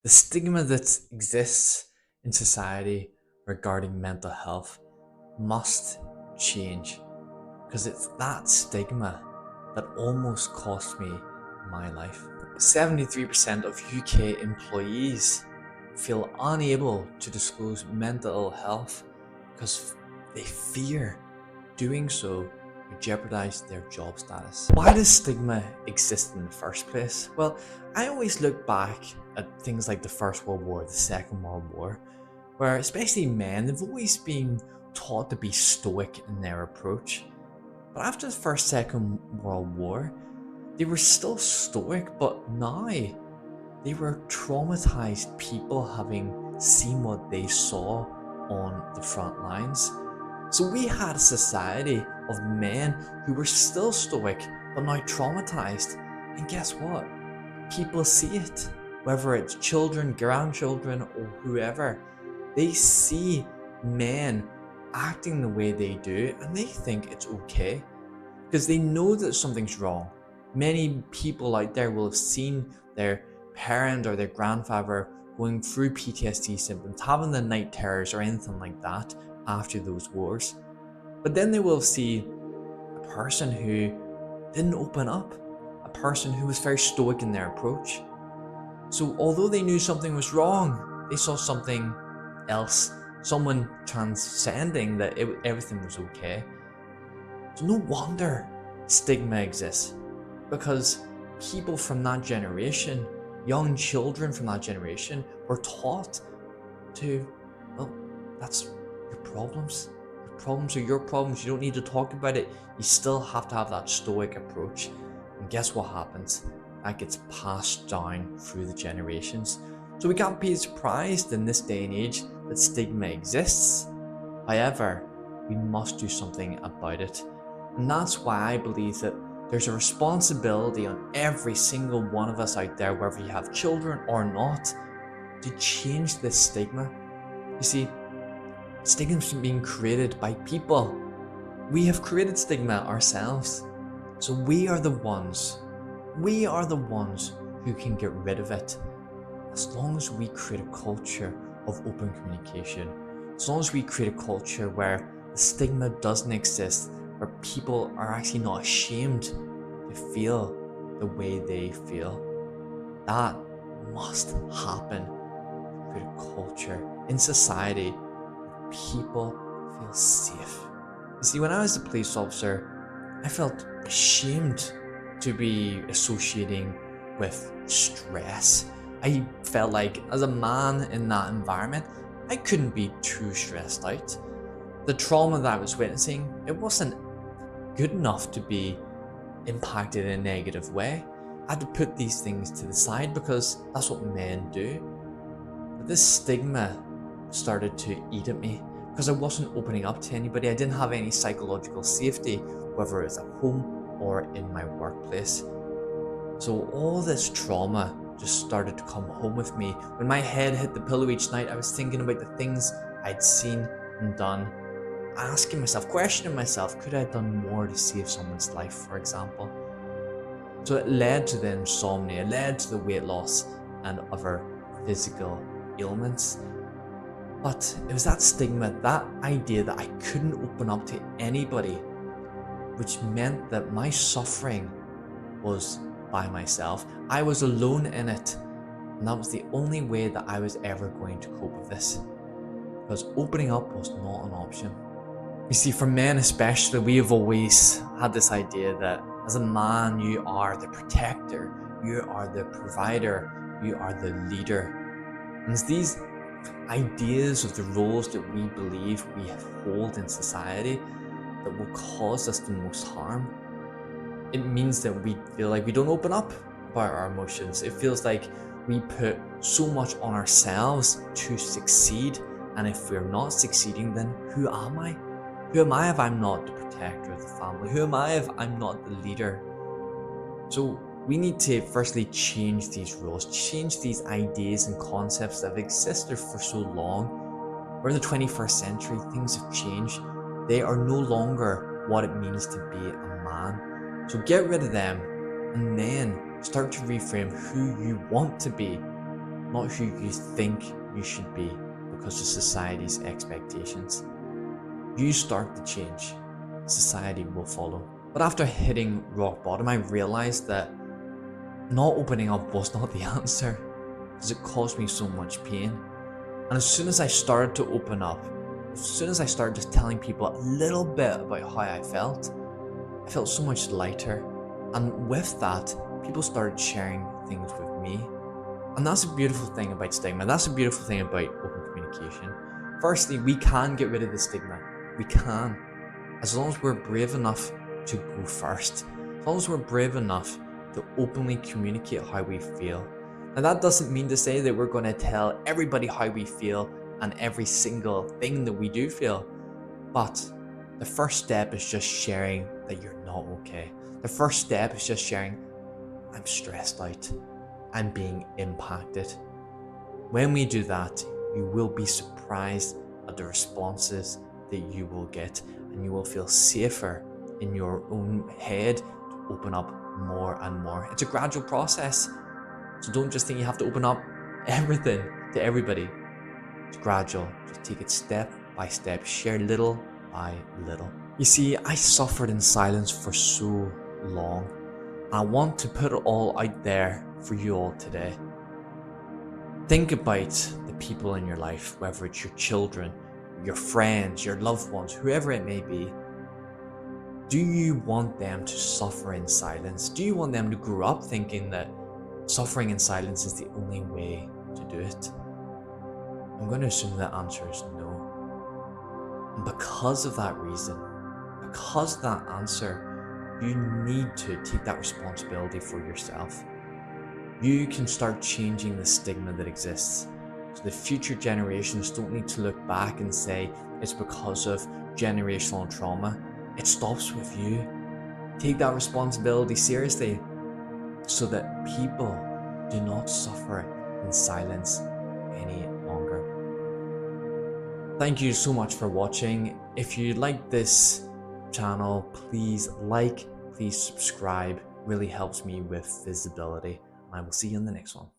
The stigma that exists in society regarding mental health must change, because it's that stigma that almost cost me my life. 73% of UK employees feel unable to disclose mental health because they fear doing so would jeopardize their job status. Why does stigma exist in the first place? Well, I always look back at things like the First World War, the Second World War, where especially men, they've always been taught to be stoic in their approach. But after the First, Second World War, they were still stoic, but now they were traumatized people having seen what they saw on the front lines. So we had a society of men who were still stoic, but now traumatized. And guess what? People see it. Whether it's children, grandchildren, or whoever, they see men acting the way they do and they think it's okay because they know that something's wrong. Many people out there will have seen their parent or their grandfather going through PTSD symptoms, having the night terrors or anything like that after those wars. But then they will see a person who didn't open up, a person who was very stoic in their approach. So although they knew something was wrong, they saw something else, someone transcending that everything was okay. So no wonder stigma exists, because people from that generation, young children from that generation, were taught to, well, that's your problems. Your problems are your problems. You don't need to talk about it. You still have to have that stoic approach. And guess what happens? That gets passed down through the generations. So we can't be surprised in this day and age that stigma exists. However, we must do something about it. And that's why I believe that there's a responsibility on every single one of us out there, whether you have children or not, to change this stigma. You see, stigma is being created by people. We have created stigma ourselves. So we are the ones who can get rid of it. As long as we create a culture of open communication, as long as we create a culture where the stigma doesn't exist, where people are actually not ashamed to feel the way they feel, that must happen. Create a culture in society where people feel safe. You see, when I was a police officer, I felt ashamed to be associating with stress. I felt like, as a man in that environment, I couldn't be too stressed out. The trauma that I was witnessing, it wasn't good enough to be impacted in a negative way. I had to put these things to the side because that's what men do. But this stigma started to eat at me because I wasn't opening up to anybody. I didn't have any psychological safety, whether it's at home or in my workplace. So all this trauma just started to come home with me. When my head hit the pillow each night, I was thinking about the things I'd seen and done, asking myself, questioning myself, could I have done more to save someone's life, for example? So it led to the insomnia, it led to the weight loss and other physical ailments. But it was that stigma, that idea that I couldn't open up to anybody, which meant that my suffering was by myself. I was alone in it. And that was the only way that I was ever going to cope with this, because opening up was not an option. You see, for men especially, we have always had this idea that as a man, you are the protector, you are the provider, you are the leader. And it's these ideas of the roles that we believe we hold in society that will cause us the most harm. It means that we feel like we don't open up about our emotions. It feels like we put so much on ourselves to succeed. And if we're not succeeding, then who am I? Who am I if I'm not the protector of the family? Who am I if I'm not the leader? So we need to firstly change these roles, change these ideas and concepts that have existed for so long. We're in the 21st century, things have changed. They are no longer what it means to be a man. So get rid of them and then start to reframe who you want to be. not who you think you should be because of society's expectations. You start to change, society will follow. But after hitting rock bottom, I realized that not opening up was not the answer, because it caused me so much pain. And as soon as I started to open up, as soon as I started just telling people a little bit about how I felt so much lighter. And with that, people started sharing things with me. And that's a beautiful thing about stigma. That's a beautiful thing about open communication. Firstly, we can get rid of the stigma. We can. As long as we're brave enough to go first. As long as we're brave enough to openly communicate how we feel. And that doesn't mean to say that we're going to tell everybody how we feel and every single thing that we do feel. But the first step is just sharing that you're not okay. The first step is just sharing, I'm stressed out. I'm being impacted. When we do that, you will be surprised at the responses that you will get, and you will feel safer in your own head to open up more and more. It's a gradual process. So don't just think you have to open up everything to everybody. It's gradual. Just take it step by step. Share little by little. You see, I suffered in silence for so long. I want to put it all out there for you all today. Think about the people in your life, whether it's your children, your friends, your loved ones, whoever it may be. Do you want them to suffer in silence? Do you want them to grow up thinking that suffering in silence is the only way to do it? I'm going to assume the answer is no. And because of that reason, because of that answer, you need to take that responsibility for yourself. You can start changing the stigma that exists. So the future generations don't need to look back and say it's because of generational trauma. It stops with you. Take that responsibility seriously so that people do not suffer in silence any longer. Thank you so much for watching. If you like this channel, please like, please subscribe. Really helps me with visibility. I will see you in the next one.